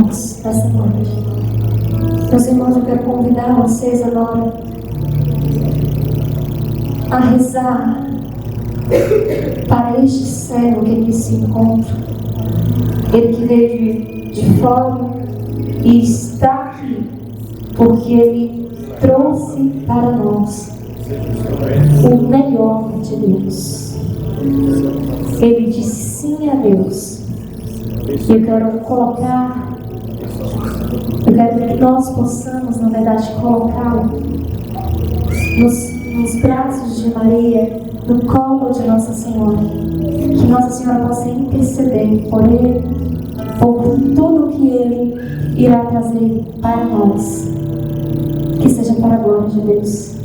irmãos nessa noite. Meus irmãos, eu quero convidar vocês agora a rezar para este cego que aqui se encontra. Ele que veio de fora e está aqui porque Ele trouxe para nós o melhor de Deus. Ele disse sim a Deus. E eu quero que nós possamos, na verdade, colocá-lo nos braços de Maria, no colo de Nossa Senhora. Que Nossa Senhora possa interceder por Ele, por tudo que Ele irá trazer para nós. Que seja para a glória de Deus.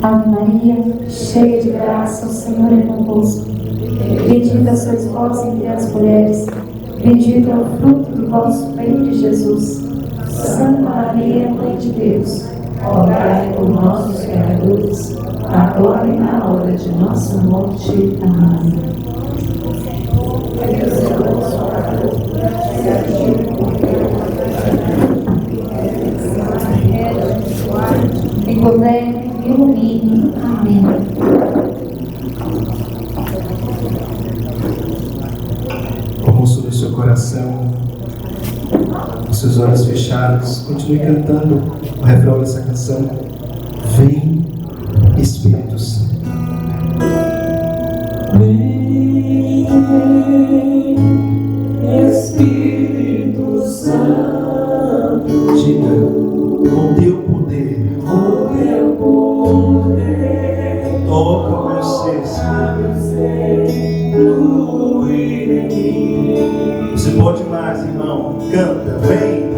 Ave Maria, cheia de graça, o Senhor é convosco. Bendita sois vós entre as mulheres, bendito é o fruto do vosso ventre, Jesus. Santa Maria, Mãe de Deus, rogai por nós, os pecadores, agora e na hora de nossa morte. Amém. Me governe, me ilumine. Amém. Sobre o seu coração, com seus olhos fechados, continue cantando o refrão dessa canção. Vem, Espírito Santo. Vem, Espírito Santo, diga com teu poder, toca o meu ser, Você pode mais, irmão. Canta, vem.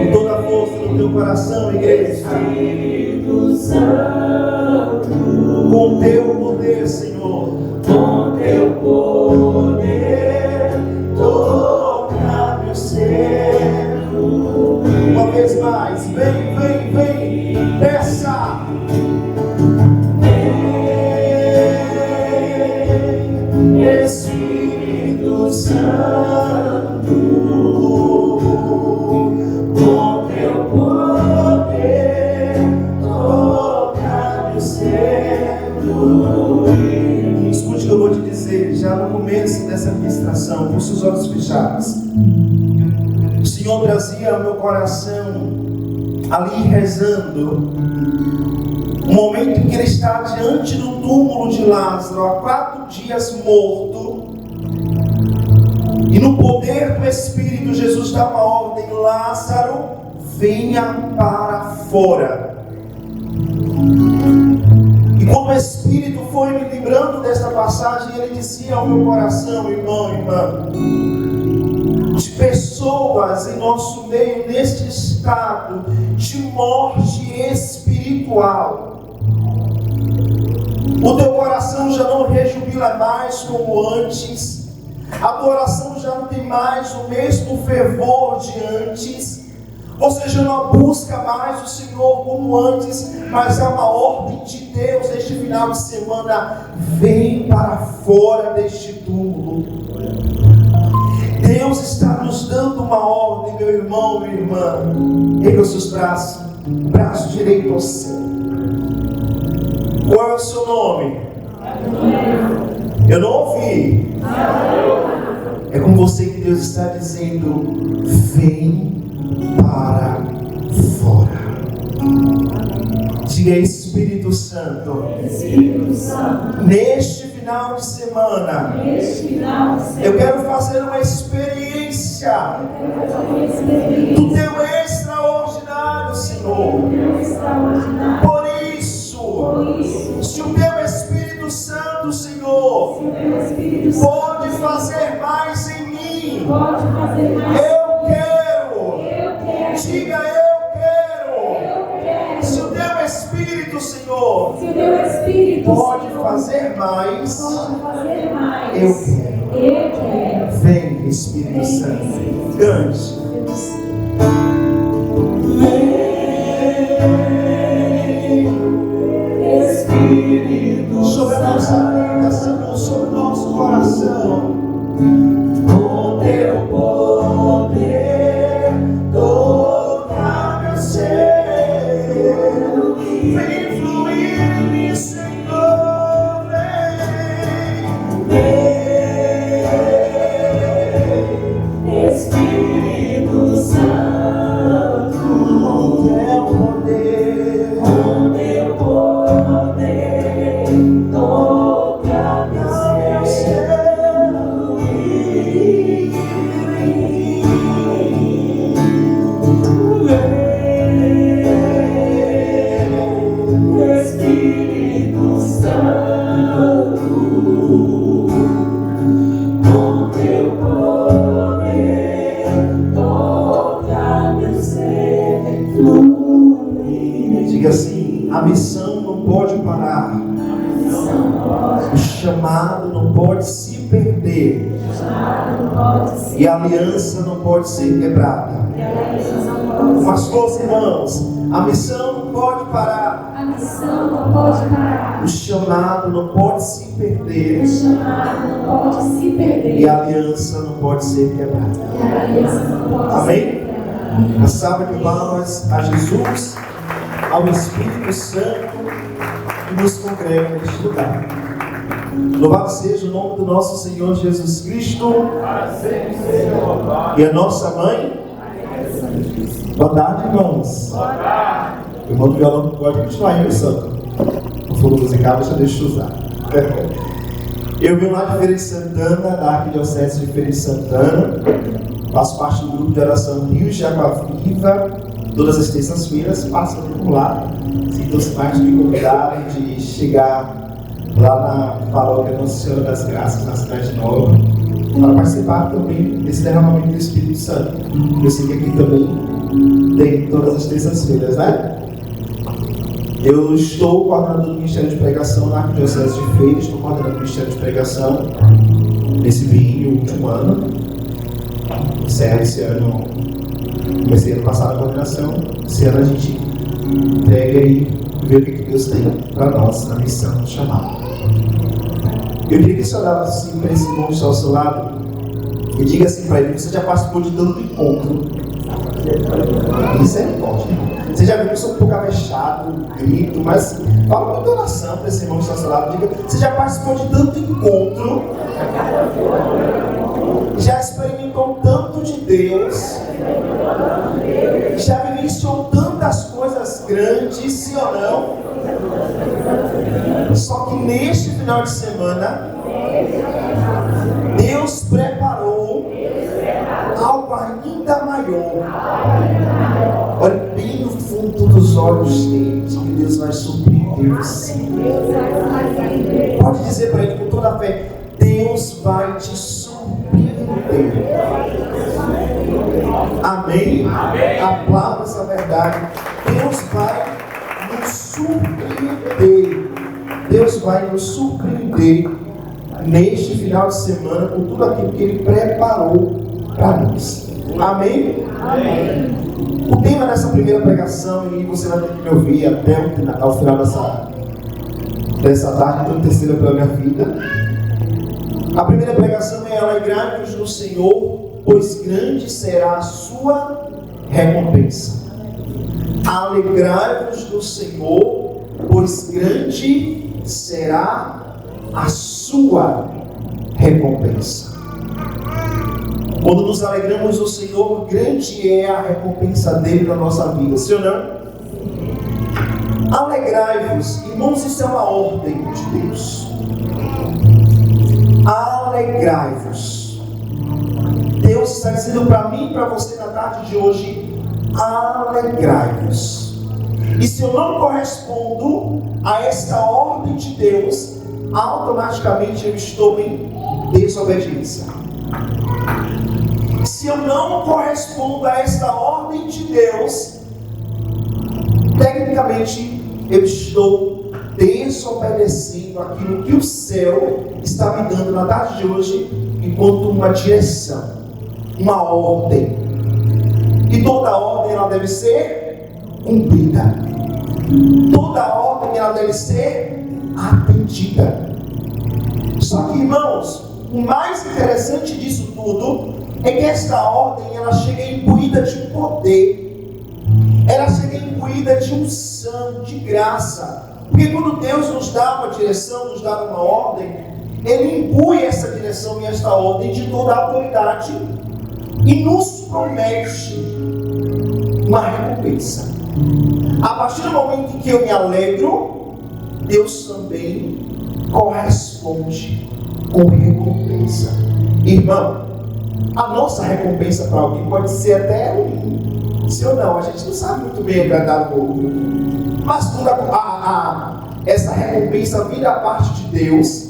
Com toda a força do teu coração, igreja. Espírito Santo, Com teu poder, Senhor. com teu poder, Toca meu ser. Uma vez mais, vem, vem, vem. Peça. Espírito Santo, com teu poder, toca meu ser. Escute o que eu vou te dizer já no começo dessa ministração, com seus olhos fechados. O Senhor trazia ao meu coração, ali rezando, o momento em que Ele está diante do túmulo de Lázaro, há 4 dias morto, e no poder do Espírito, Jesus dá uma ordem: Lázaro, venha para fora. E quando o Espírito foi me lembrando desta passagem, ele dizia ao meu coração, irmão, irmã, de pessoas em nosso meio neste estado de morte espiritual. O teu coração já não rejubila mais como antes, a tua oração já não tem mais o mesmo fervor de antes, você já não busca mais o Senhor como antes, mas há uma ordem de Deus neste final de semana: vem para fora deste túmulo. Deus está nos dando uma ordem, meu irmão, minha irmã. Erga os seus braços, braço direito ao céu. Qual é o seu nome? Eu não ouvi. É com você que Deus está dizendo: vem para fora. Diga: Espírito Santo, neste final de semana, eu quero fazer uma experiência do teu extraordinário, Senhor. Por isso, se o teu Espírito Santo, Senhor, pode fazer mais em mim, eu quero. Diga: eu quero. Se o teu Espírito, Senhor, pode fazer mais, eu quero. Vem, Espírito Santo, cante. Espírito Sobre a nossa vida, Senhor, sobre o nosso coração. teu poder toca meu ser, fluir. Diga assim: a missão não pode parar. O chamado não pode se perder. E a aliança não pode ser quebrada. Com as forças, irmãos, a missão não pode parar. A missão não pode parar. O chamado não pode se perder. O chamado não pode se perder. E a aliança não pode ser quebrada. E a aliança não pode Amém? ser quebrada. A salva de palmas a Jesus, ao Espírito Santo que nos congrega neste lugar. Louvado seja o nome do nosso Senhor Jesus Cristo e a nossa mãe. Boa tarde, irmãos. Boa tarde. O irmão do violão pode continuar aí, santo. O fundo musical, deixa eu usar. Eu vim lá de Feira de Santana, da Arquidiocese de Feira de Santana. Faço parte do grupo de oração Rios de Água Viva. Todas as terças-feiras, passando por lá. Sintam-se mais que convidados de chegar lá na paróquia Nossa Senhora das Graças, na Cidade Nova, para participar também desse derramamento do Espírito Santo. Eu sei que aqui também tem todas as terças-feiras, né? Eu estou coordenador do Ministério de Pregação na Arquidiocese de Feira, estou coordenando o Ministério de Pregação nesse último ano. Encerra esse ano, comecei ano passado a coordenação, esse ano a gente pega e vê o que Deus tem para nós na missão do chamado. Eu queria que você olhasse assim para esse irmão que está ao seu lado e diga assim para ele: você já participou de tanto encontro? Isso é forte. Você já viu que eu sou um pouco avexado, grito, mas fala com entonação para esse irmão que está ao seu lado. Diga: você já participou de tanto encontro? Já experimentou tanto de Deus? Já vivenciou tantas coisas grandes, sim ou não? Só que neste final de semana, Deus preparou algo ainda maior. Olhe bem no fundo dos olhos dele, que Deus vai surpreender você. Pode dizer para ele com toda a fé: Deus vai te surpreender. Amém? Aplauda essa verdade. Deus vai nos surpreender. Deus vai nos surpreender neste final de semana com tudo aquilo que Ele preparou para nós. Amém? Amém. O tema dessa primeira pregação, e você vai ter que me ouvir até ao final dessa tarde, então terceira pela minha vida. A primeira pregação é: alegrai-vos no Senhor, pois grande será a sua recompensa. Alegrai-vos no Senhor, pois grande será a sua recompensa. Quando nos alegramos no Senhor, grande é a recompensa dele na nossa vida, sim ou não? Alegrai-vos, irmãos, isso é uma ordem de Deus. Alegrai-vos. Deus está dizendo para mim e para você na tarde de hoje: alegrai-vos. E se eu não correspondo a esta ordem de Deus, automaticamente eu estou em desobediência. Se eu não correspondo a esta ordem de Deus, tecnicamente eu estou desobedecendo aquilo que o céu está me dando na tarde de hoje enquanto uma direção, uma ordem. E toda ordem ela deve ser cumprida. Toda ordem ela deve ser atendida. Só que, irmãos, o mais interessante disso tudo é que esta ordem ela chega imbuída de poder. Ela chega imbuída de unção, de graça. Porque quando Deus nos dá uma direção, nos dá uma ordem, Ele imbui essa direção e esta ordem de toda a autoridade e nos promete uma recompensa. A partir do momento em que eu me alegro, Deus também corresponde com recompensa. Irmão, a nossa recompensa para alguém pode ser até ruim, sim ou não? A gente não sabe muito bem agradar o outro. Mas quando essa recompensa vem da parte de Deus,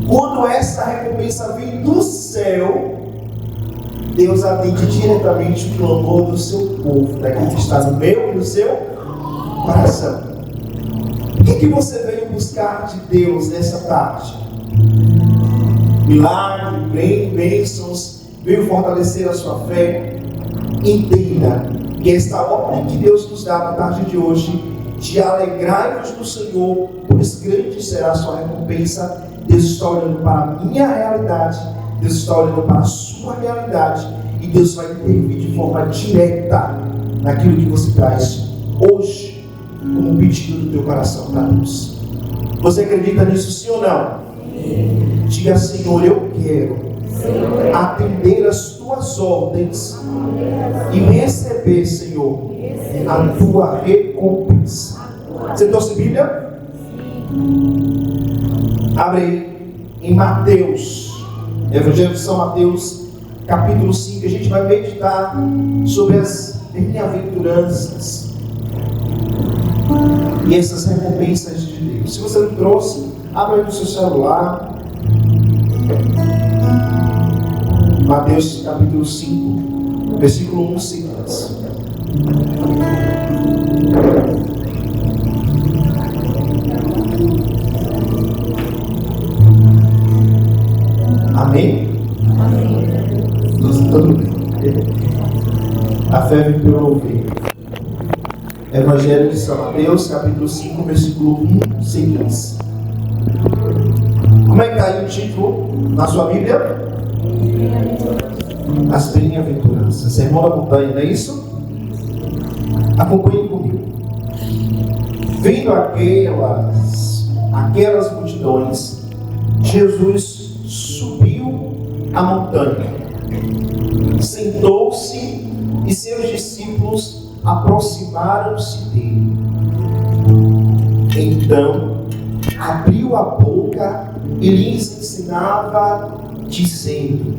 quando essa recompensa vem do céu, Deus atende diretamente o clamor do seu povo, daquilo que está no meu e no seu coração. O que você veio buscar de Deus nessa tarde? Milagre, bênçãos, veio fortalecer a sua fé? Entenda que esta ordem que Deus nos dá na tarde de hoje, de alegrai-vos no Senhor, pois grande será a sua recompensa. Deus está olhando para a minha realidade, Deus está olhando para a sua realidade, e Deus vai intervir de forma direta naquilo que você traz hoje como um pedido do teu coração para Deus. Você acredita nisso, sim ou não? Sim. Diga: Senhor, eu quero atender as tuas ordens e receber, Senhor, a tua recompensa. Você trouxe a Bíblia? Abre aí em Mateus, Evangelho de São Mateus, capítulo 5. A gente vai meditar sobre as bem-aventuranças e essas recompensas de Deus. Se você não trouxe, abre aí no seu celular. Mateus capítulo 5, versículo 1 seguintes. Amém? Amém. Tudo bem. A fé vem pelo ouvir. Evangelho de São Mateus, capítulo 5, versículo 1 seguintes. Como é que está aí o título na sua Bíblia? As bem-aventuranças. Sermão da montanha, não é isso? Acompanhe comigo. Vendo aquelas multidões, Jesus subiu a montanha, sentou-se e seus discípulos aproximaram-se dele. Então abriu a boca e lhes ensinava, dizendo: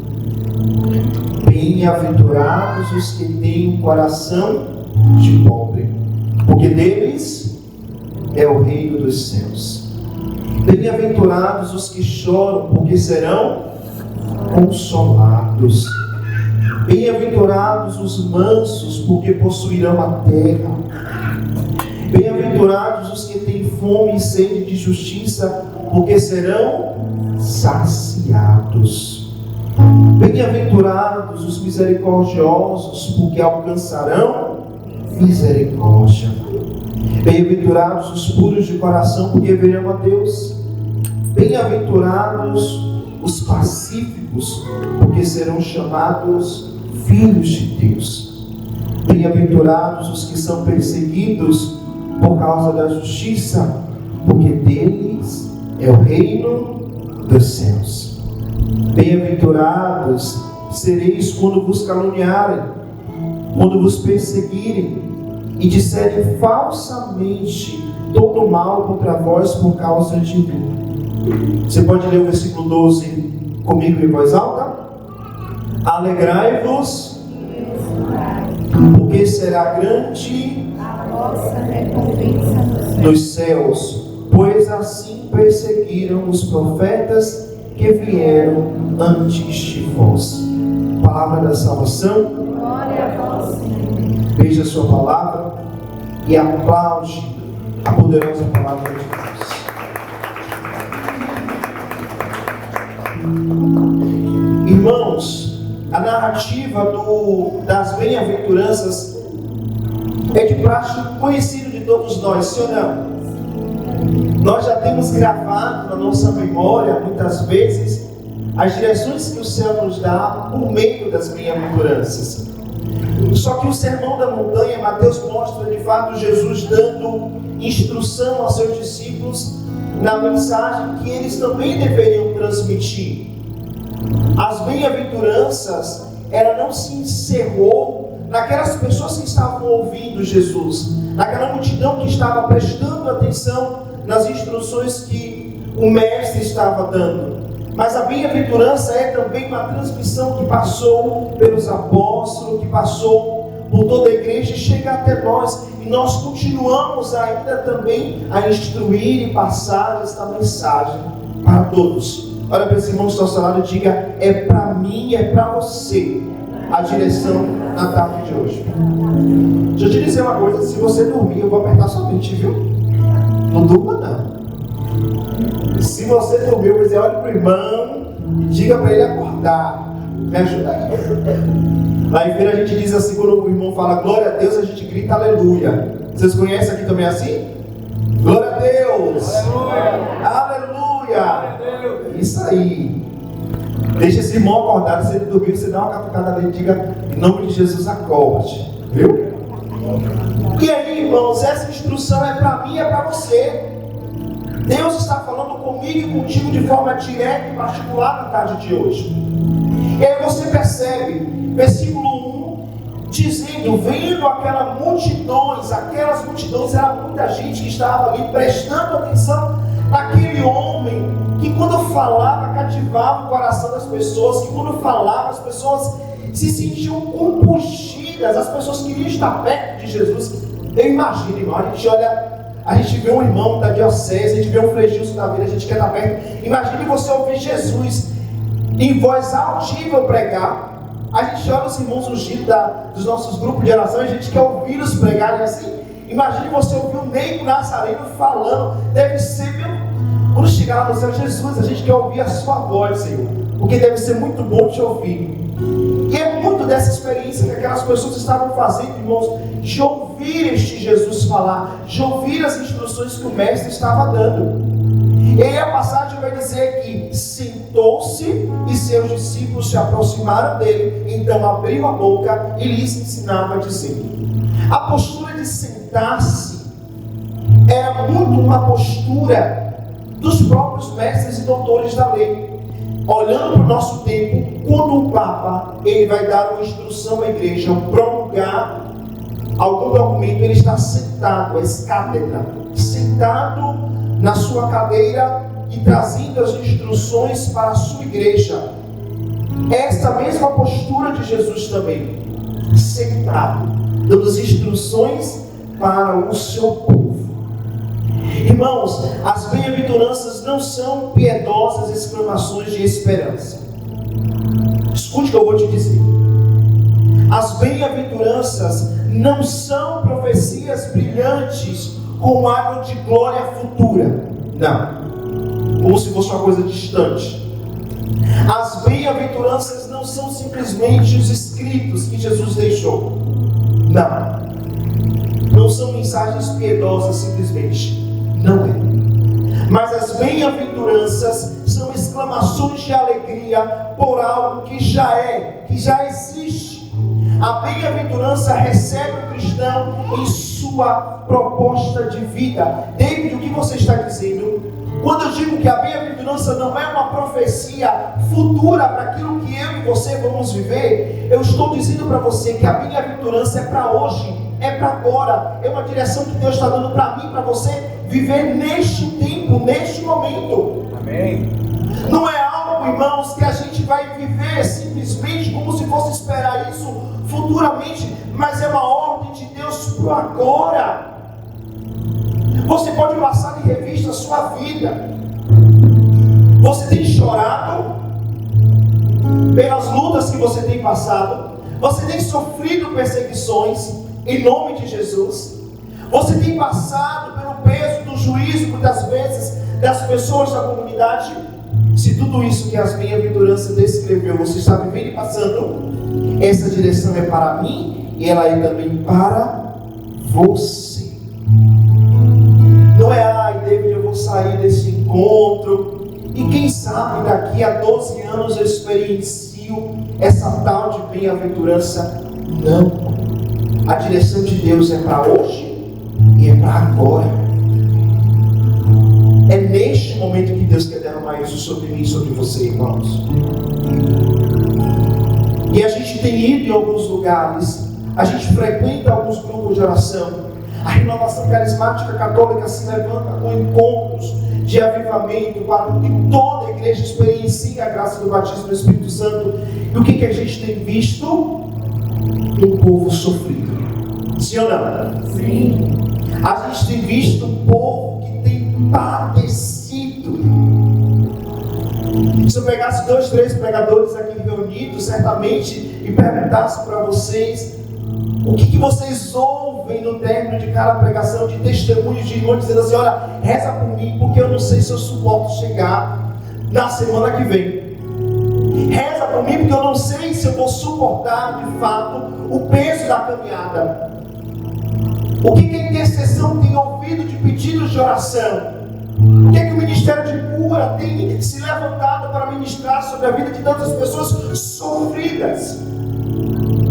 bem-aventurados os que têm um coração de pobre, porque deles é o reino dos céus. Bem-aventurados os que choram, porque serão consolados. Bem-aventurados os mansos, porque possuirão a terra. Bem-aventurados os que têm fome e sede de justiça, porque serão saciados. Bem-aventurados os misericordiosos, porque alcançarão misericórdia. Bem-aventurados os puros de coração, porque verão a Deus. Bem-aventurados os pacíficos, porque serão chamados filhos de Deus. Bem-aventurados os que são perseguidos por causa da justiça, porque deles é o reino dos céus. Bem-aventurados sereis quando vos caluniarem, quando vos perseguirem e disserem falsamente todo mal contra vós por causa de mim. Você pode ler o versículo 12 comigo em voz alta? Alegrai-vos, porque será grande a vossa recompensa nos céus, pois assim perseguiram os profetas que vieram antes de vós. Palavra da salvação. Glória a vós, Senhor. Veja a sua palavra e aplaude a poderosa palavra de Deus. Irmãos, a narrativa das bem-aventuranças é de praxe conhecido de todos nós, sim ou não? Nós já temos gravado na nossa memória, muitas vezes, as direções que o céu nos dá por meio das bem-aventuranças. Só que o Sermão da Montanha, Mateus mostra de fato Jesus dando instrução aos seus discípulos na mensagem que eles também deveriam transmitir. As bem-aventuranças, ela não se encerrou naquelas pessoas que estavam ouvindo Jesus, naquela multidão que estava prestando atenção nas instruções que o Mestre estava dando. Mas a bem-aventurança é também uma transmissão que passou pelos apóstolos, que passou por toda a igreja e chega até nós. E nós continuamos ainda também a instruir e passar esta mensagem para todos. Olha para esse irmão que está ao seu lado e diga: é para mim, é para você a direção na tarde de hoje. Deixa eu te dizer uma coisa: se você dormir, eu vou apertar sua mente, viu? Não durma não. Se você dormir, eu vou dizer: olha para o irmão e diga para ele acordar. Me ajuda aí. Lá em feira a gente diz assim, quando o irmão fala glória a Deus, a gente grita aleluia. Vocês conhecem aqui também assim? Glória a Deus! Aleluia! Aleluia! Isso aí. Deixa esse irmão acordado. Se ele dormir, você dá uma catucada nele e diga: em nome de Jesus, acorde. Viu? E aí, irmãos, essa instrução é para mim, é para você. Deus está falando comigo e contigo de forma direta e particular na tarde de hoje. E aí você percebe, versículo 1, dizendo: vendo aquelas multidões, era muita gente que estava ali prestando atenção naquele homem, que quando falava, cativava o coração das pessoas, que quando falava, as pessoas se sentiam compungidas, as pessoas queriam estar perto de Jesus. Eu imagino, irmão, a gente vê um irmão da diocese, a gente vê um Frei Gilson da vida, a gente quer estar perto. Imagine você ouvir Jesus em voz altiva pregar. A gente olha os irmãos ungidos dos nossos grupos de oração, a gente quer ouvi-los pregarem assim. Imagine você ouvir um Neico Nazareno falando. Deve ser, quando chegar lá no céu, Jesus, a gente quer ouvir a sua voz, Senhor, porque deve ser muito bom te ouvir. E é muito dessa experiência que aquelas pessoas estavam fazendo, irmãos, de ouvir este Jesus falar, de ouvir as instruções que o mestre estava dando. E aí a passagem vai dizer que sentou-se e seus discípulos se aproximaram dele, então abriu a boca e lhes ensinava dizendo. A postura de sentar-se era muito uma postura dos próprios mestres e doutores da lei. Olhando para o nosso tempo, quando o Papa ele vai dar uma instrução à igreja, promulgar algum documento, ele está sentado, ex-cátedra, sentado na sua cadeira e trazendo as instruções para a sua igreja. Esta mesma postura de Jesus também, sentado, dando as instruções para o seu povo. Irmãos, as bem-aventuranças não são piedosas exclamações de esperança. Escute o que eu vou te dizer. As bem-aventuranças não são profecias brilhantes com água de glória futura. Não. Como se fosse uma coisa distante. As bem-aventuranças não são simplesmente os escritos que Jesus deixou. Não. Não são mensagens piedosas simplesmente. Não é. Mas as bem-aventuranças são exclamações de alegria por algo que já é, que já existe. A bem-aventurança recebe o cristão em sua proposta de vida. David, o que você está dizendo? Quando eu digo que a bem-aventurança não é uma profecia futura para aquilo que eu e você vamos viver, eu estou dizendo para você que a bem-aventurança é para hoje. É para agora, é uma direção que Deus está dando para mim, para você viver neste tempo, neste momento. Amém. Não é algo, irmãos, que a gente vai viver simplesmente como se fosse esperar isso futuramente, mas é uma ordem de Deus para agora. Você pode passar em revista a sua vida. Você tem chorado pelas lutas que você tem passado. Você tem sofrido perseguições em nome de Jesus. Você tem passado pelo peso do juízo, muitas vezes, das pessoas da comunidade. Se tudo isso que as bem-aventuranças descreveu, você está vivendo e passando, essa direção é para mim e ela é também para você. Não é, ai, David, eu vou sair desse encontro e quem sabe daqui a 12 anos eu experiencio essa tal de bem-aventurança. Não. A direção de Deus é para hoje e é para agora. É neste momento que Deus quer derramar isso sobre mim e sobre você, irmãos. E a gente tem ido em alguns lugares, a gente frequenta alguns grupos de oração. A renovação carismática católica se levanta com encontros de avivamento para que toda a igreja experiencie a graça do batismo do Espírito Santo. E o que a gente tem visto? Um povo sofrido. Sim ou não? Sim. A gente tem visto um povo que tem padecido. Se eu pegasse 2, 3 pregadores aqui reunidos, certamente, e perguntasse para vocês o que vocês ouvem no término de cada pregação, de testemunhos de irmãos dizendo assim: olha, reza por mim, porque eu não sei se eu suporto chegar na semana que vem. Reza por mim, porque eu não sei se eu vou suportar de fato o peso da caminhada. O que a intercessão tem ouvido de pedidos de oração? O que o Ministério de Cura tem se levantado para ministrar sobre a vida de tantas pessoas sofridas,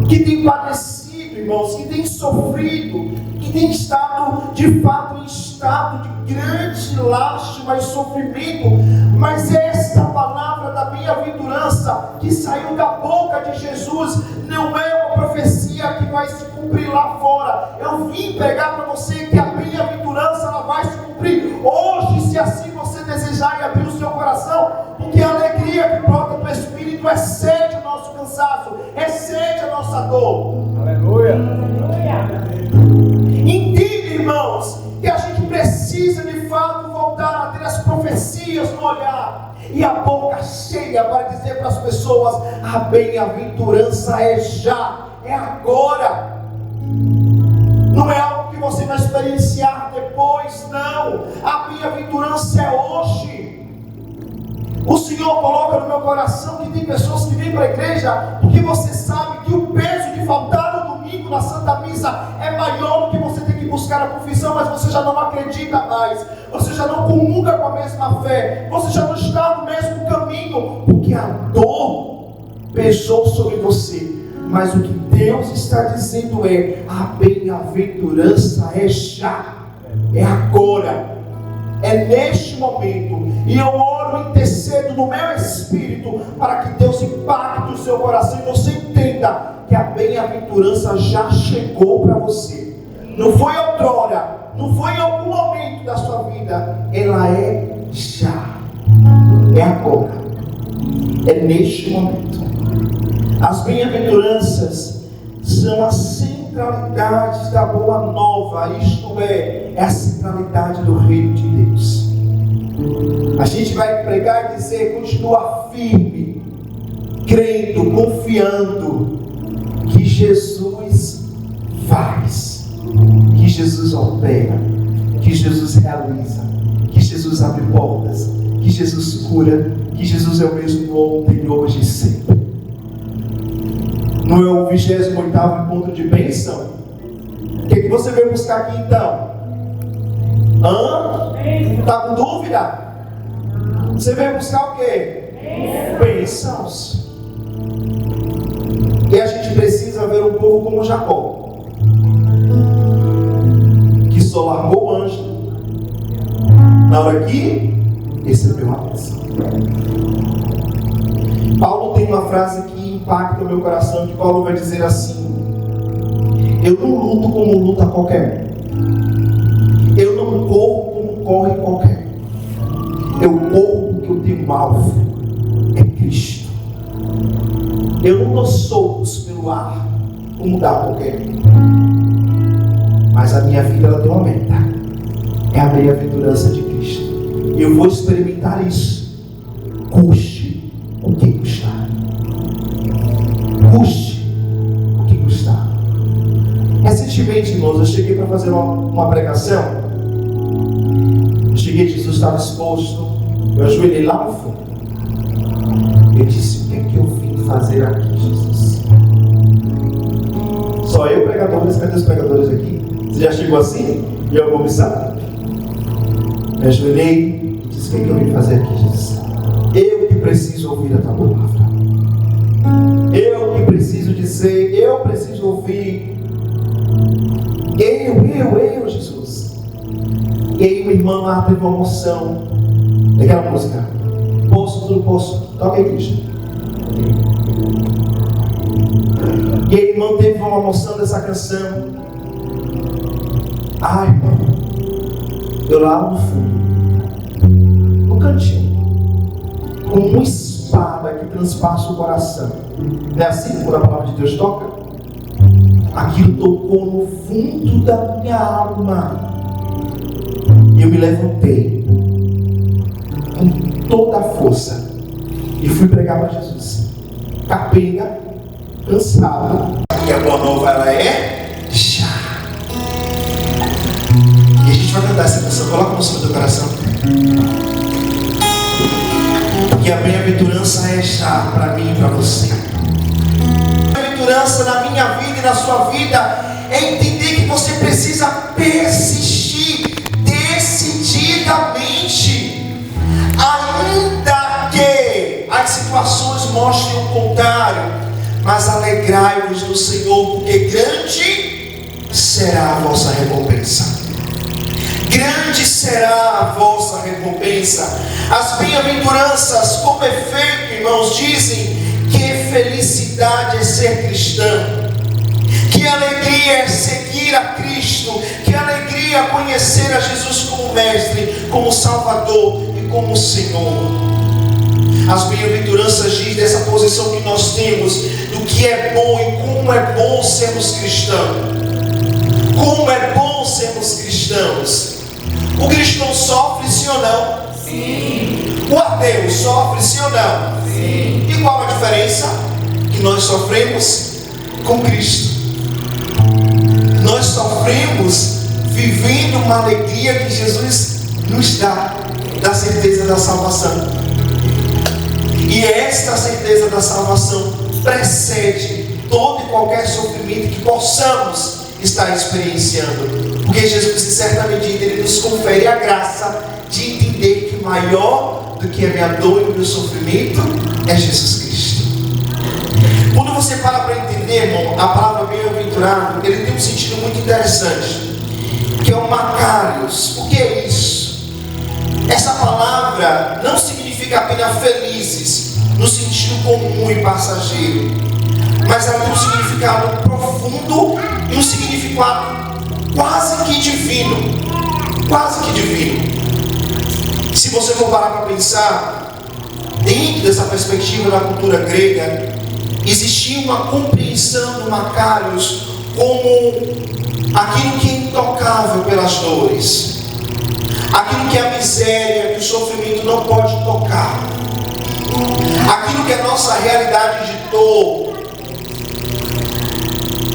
que têm padecido, irmãos, que têm sofrido, que têm estado de fato em estado de grande lástima e sofrimento. Mas esta palavra da bem-aventurança que saiu da boca de Jesus não é uma profecia que vai se cumprir lá fora. Eu vim pregar para você que a bem-aventurança ela vai se cumprir hoje, se assim você desejar e abrir o seu coração, porque a alegria que brota do Espírito excede o nosso cansaço, excede a nossa dor. Aleluia. Entende, irmãos, que a gente precisa de fato voltar a ter as profecias no olhar e a boca cheia para dizer para as pessoas: a bem-aventurança é já, é agora. Não é algo que você vai experienciar depois, não. A bem-aventurança é hoje. O Senhor coloca no meu coração que tem pessoas que vêm para a igreja porque você sabe que o peso de faltar no domingo na Santa Missa é maior do que você ter que buscar a confissão, mas você já não acredita mais, você já não comunga com a mesma fé, você já não está no mesmo caminho, porque a dor pesou sobre você. Mas o que Deus está dizendo é: a bem-aventurança é já, é agora, é neste momento. E eu oro e intercedo no meu espírito para que Deus impacte o seu coração e você entenda que a bem-aventurança já chegou para você. Não foi outrora, não foi em algum momento da sua vida, ela é já, é agora, é neste momento. As bem-aventuranças são a centralidade da boa nova, isto é a centralidade do reino de Deus. A gente vai pregar e dizer: continua firme, crendo, confiando que Jesus faz, que Jesus opera, que Jesus realiza, que Jesus abre portas, que Jesus cura, que Jesus é o mesmo ontem, hoje e sempre. Não é o 28º encontro de bênção? O que você veio buscar aqui então? Está com dúvida? Você veio buscar o quê? Bênçãos. E a gente precisa ver um povo como Jacó, que só largou o anjo na hora que recebeu a bênção. Paulo tem uma frase que impacta o meu coração, que Paulo vai dizer assim: eu não luto como luta qualquer um, eu não corro como corre qualquer um, eu corro porque eu tenho um alvo, é Cristo. Eu não dou soltos pelo ar como dá qualquer um, mas a minha vida ela tem uma meta, é a bem-aventurança de Cristo. Eu vou experimentar isso, custe o que custar. Custe o que custar. Recentemente, irmãos, eu cheguei para fazer uma pregação. Eu cheguei, Jesus estava exposto. Eu ajoelhei lá no fundo. Eu disse: o que é que eu vim fazer aqui, Jesus? Só eu, pregadores? Cadê os pregadores aqui? Você já chegou assim? E eu vou missar? Eu ajoelhei e disse: o que é que eu vim fazer aqui, Jesus? Eu que preciso ouvir a tua palavra. Eu que preciso dizer, eu preciso ouvir. Eu, Jesus. E aí, uma irmã lá teve uma emoção daquela música. Posso, tudo posso. Toca aí, Cristo. E a irmã teve uma emoção dessa canção. Ai, irmão, eu lá no fundo, no cantinho, com uma espada que transpassa o coração. Não é assim quando a palavra de Deus toca? Aquilo tocou no fundo da minha alma. E eu me levantei com toda a força e fui pregar para Jesus. Capenga, cansado. E a boa nova, ela é já. E a gente vai cantar essa canção. Coloca no seu coração. Porque a bem-aventurança é já para mim e para você. A bem-aventurança na minha vida e na sua vida é entender que você precisa persistir decididamente, ainda que as situações mostrem o contrário, mas alegrai-vos no Senhor, porque grande será a vossa recompensa. Grande será a vossa recompensa. As bem-aventuranças, como efeito, irmãos, dizem que felicidade é ser cristão, que alegria é seguir a Cristo, que alegria é conhecer a Jesus como Mestre, como Salvador e como Senhor. As bem-aventuranças dizem dessa posição que nós temos, do que é bom e como é bom sermos cristãos. Como é bom sermos cristãos. O cristão sofre, sim ou não? Sim. O ateu sofre, sim ou não? Sim. E qual a diferença? Que nós sofremos com Cristo. Nós sofremos vivendo uma alegria que Jesus nos dá, da certeza da salvação. E esta certeza da salvação precede todo e qualquer sofrimento que possamos estar experienciando. Porque Jesus, em certa medida, Ele nos confere a graça de entender que maior do que a minha dor e o meu sofrimento é Jesus Cristo. Quando você para entender, irmão, a palavra bem-aventurado, ele tem um sentido muito interessante, que é o Macarios. O que é isso? Essa palavra não significa apenas felizes, no sentido comum e passageiro, mas ela tem um significado profundo e um significado quase que divino. Quase que divino. Se você for parar para pensar, dentro dessa perspectiva da cultura grega, existia uma compreensão do Macarios como aquilo que é intocável pelas dores, aquilo que é a miséria, que o sofrimento não pode tocar, aquilo que é a nossa realidade de dor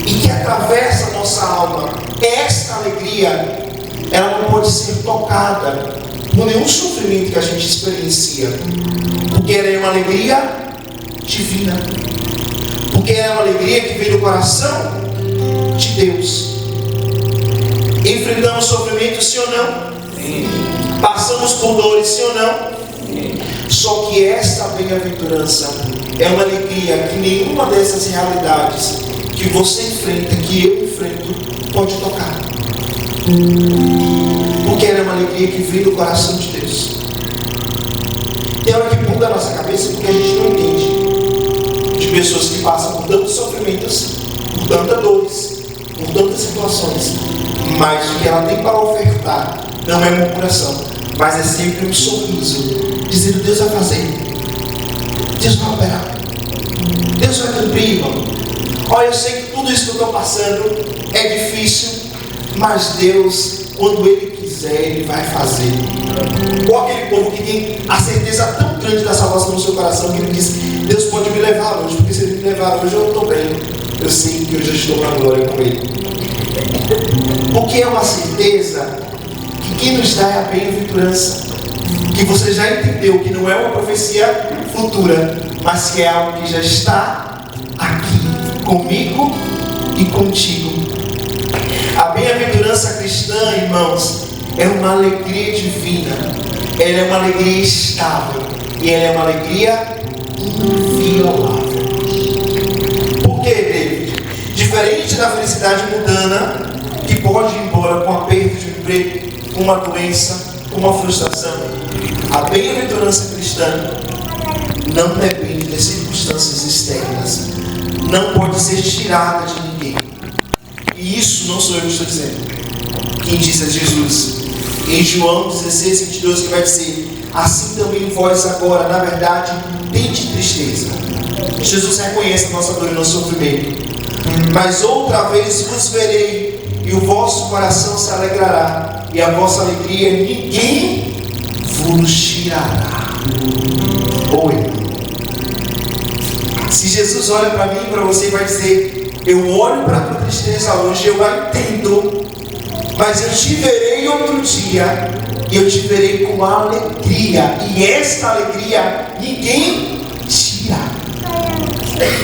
e que atravessa a nossa alma. Esta alegria, ela não pode ser tocada por nenhum sofrimento que a gente experiencia, porque ela é uma alegria divina, porque ela é uma alegria que vem do coração de Deus. Enfrentamos sofrimento, sim ou não? Sim. Passamos por dores, sim ou não? Sim. Só que esta bem-aventurança é uma alegria que nenhuma dessas realidades que você enfrenta, que eu enfrento, pode tocar. Porque ela é uma alegria que vem do coração de Deus. Tem hora que buga a nossa cabeça porque a gente não entende de pessoas que passam por tantos sofrimentos, por tantas dores, por tantas situações, mas o que ela tem para ofertar não é murmuração, mas é sempre um sorriso, dizendo: Deus vai fazer, Deus vai operar, Deus vai cumprir, irmão. Olha, eu sei que tudo isso que eu estou passando é difícil, mas Deus, quando Ele quiser, Ele vai fazer. Ou aquele povo que tem a certeza tão grande da salvação no seu coração, que ele diz: Deus pode me levar hoje, porque se Ele me levar hoje eu estou bem, eu sei que eu já estou na glória com Ele. Porque é uma certeza que quem nos dá é a bem-aventurança, que você já entendeu que não é uma profecia futura, mas que é algo que já está aqui comigo e contigo. A bem-aventurança cristã, irmãos, é uma alegria divina, ela é uma alegria estável e ela é uma alegria inviolável. Por que, David? Diferente da felicidade mundana, que pode ir embora com a perda de um emprego, com uma doença, com uma frustração, a bem-aventurança cristã não depende das circunstâncias externas, não pode ser tirada de ninguém. E isso não sou eu que estou dizendo. Quem diz é Jesus. Em João 16, 22, que vai dizer: assim também vós agora, na verdade, tende tristeza. Jesus reconhece a nossa dor e nosso sofrimento. Mas outra vez vos verei, e o vosso coração se alegrará, e a vossa alegria ninguém vos tirará. Oi. Se Jesus olha para mim e para você e vai dizer: eu olho para a tua tristeza hoje, eu a entendo, mas eu te verei outro dia, e eu te verei com alegria, e esta alegria ninguém tira.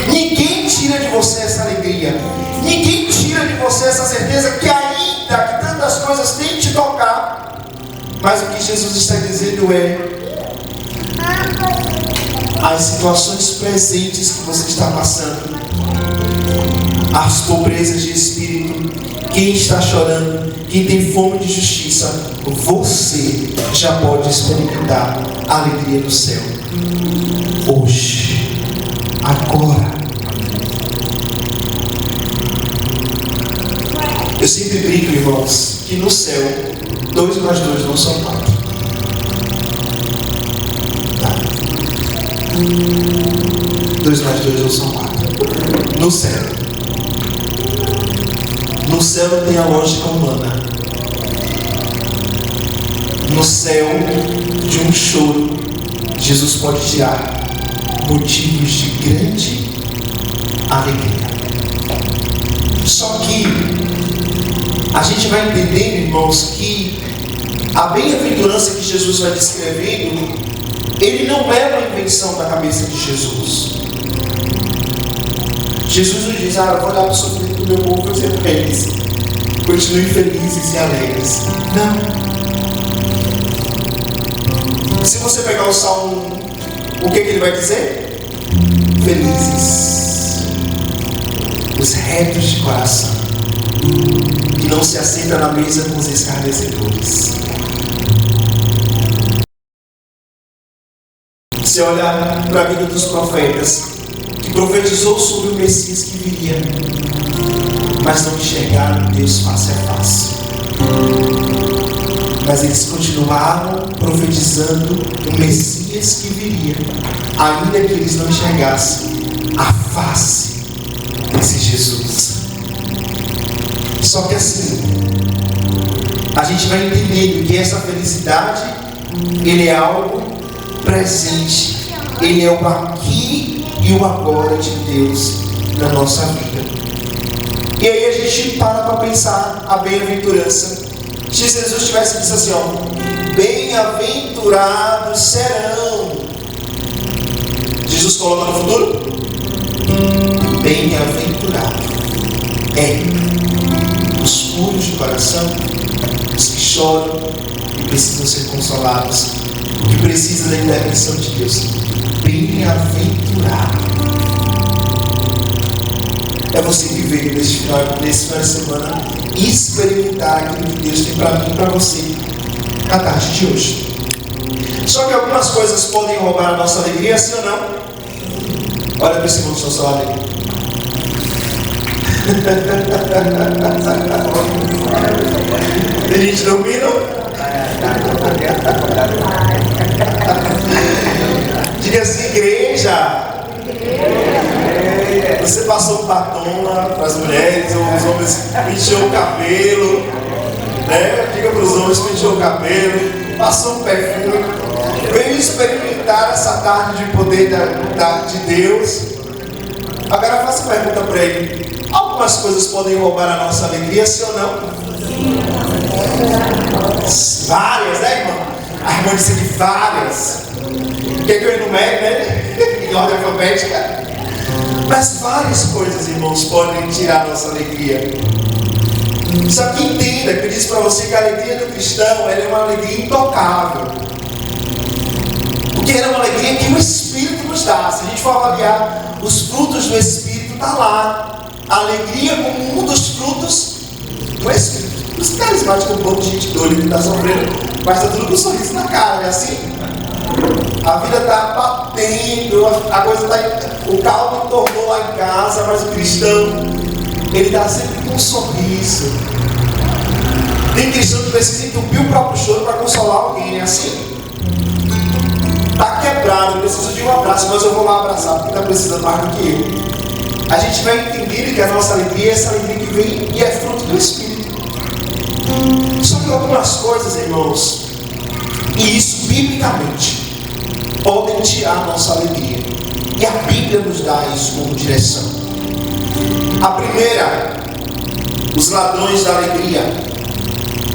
Ninguém tira de você essa alegria. Ninguém tira de você essa certeza que ainda que tantas coisas têm te tocar, mas o que Jesus está dizendo é: as situações presentes que você está passando, as pobrezas de espírito, quem está chorando, quem tem fome de justiça, você já pode experimentar a alegria do céu hoje, agora. Eu sempre brinco, irmãos, que no céu 2 mais 2 não são 4. 2 mais 2 não são 4. No céu. No céu não tem a lógica humana. No céu, de um choro, Jesus pode tirar motivos de grande alegria. Só que a gente vai entendendo, irmãos, que a bem-aventurança que Jesus vai descrevendo, ele não é uma invenção da cabeça de Jesus. Jesus nos diz: eu vou olhar para o sofrimento do meu povo e dizer para eles: continuem felizes e alegres. Não. Se você pegar o Salmo 1, o que ele vai dizer? Felizes os retos de coração, que não se assentam na mesa com os escarnecedores. Se olhar para a vida dos profetas, que profetizou sobre o Messias que viria, mas não enxergaram Deus face a face. Mas eles continuaram profetizando o Messias que viria, ainda que eles não enxergassem a face desse Jesus. Só que assim, a gente vai entendendo que essa felicidade, ele é algo presente, ele é o aqui e o agora de Deus na nossa vida. E aí a gente para pensar a bem-aventurança. Se Jesus tivesse dito assim, bem-aventurados serão, Jesus coloca no futuro? Bem-aventurado os puros de coração, os que choram e precisam ser consolados, o que precisa da intervenção de Deus. Bem-aventurado é você que veio nesse final de semana experimentar aquilo que Deus tem para mim e para você na tarde de hoje. Só que algumas coisas podem roubar a nossa alegria, sim ou não? Olha para esse irmão do seu lado aí. Tem gente dormindo? Diga assim: igreja. Você passou um batom para as mulheres, ou os homens penteou o cabelo, né? Diga para os homens: penteou o cabelo, passou um perfume, veio experimentar essa tarde de poder de Deus. Agora faça uma pergunta para ele: algumas coisas podem roubar a nossa alegria, sim ou não? Várias, né, irmão? A irmã disse que várias. Quer que eu enumere, né? Em ordem alfabética. Mas várias coisas, irmãos, podem tirar a nossa alegria. Só que entenda que eu disse para você que a alegria do cristão, ela é uma alegria intocável. Porque ela é uma alegria que o Espírito nos dá. Se a gente for avaliar os frutos do Espírito, está lá. A alegria como um dos frutos do Espírito. Os carismáticos, um monte de gente doida que está sofrendo, mas está tudo com um sorriso na cara, é assim? A vida está batendo, a coisa está. O caldo tornou lá em casa, mas o cristão, ele está sempre com um sorriso. Tem cristão que precisa entupir o próprio choro para consolar alguém, é assim? Está quebrado, eu preciso de um abraço, mas eu vou lá abraçar porque está precisando mais do que eu. A gente vai entender que a nossa alegria é essa alegria que vem e é fruto do Espírito. Só que algumas coisas, irmãos, e isso biblicamente, podem tirar a nossa alegria. E a Bíblia nos dá isso como direção. A primeira, os ladrões da alegria,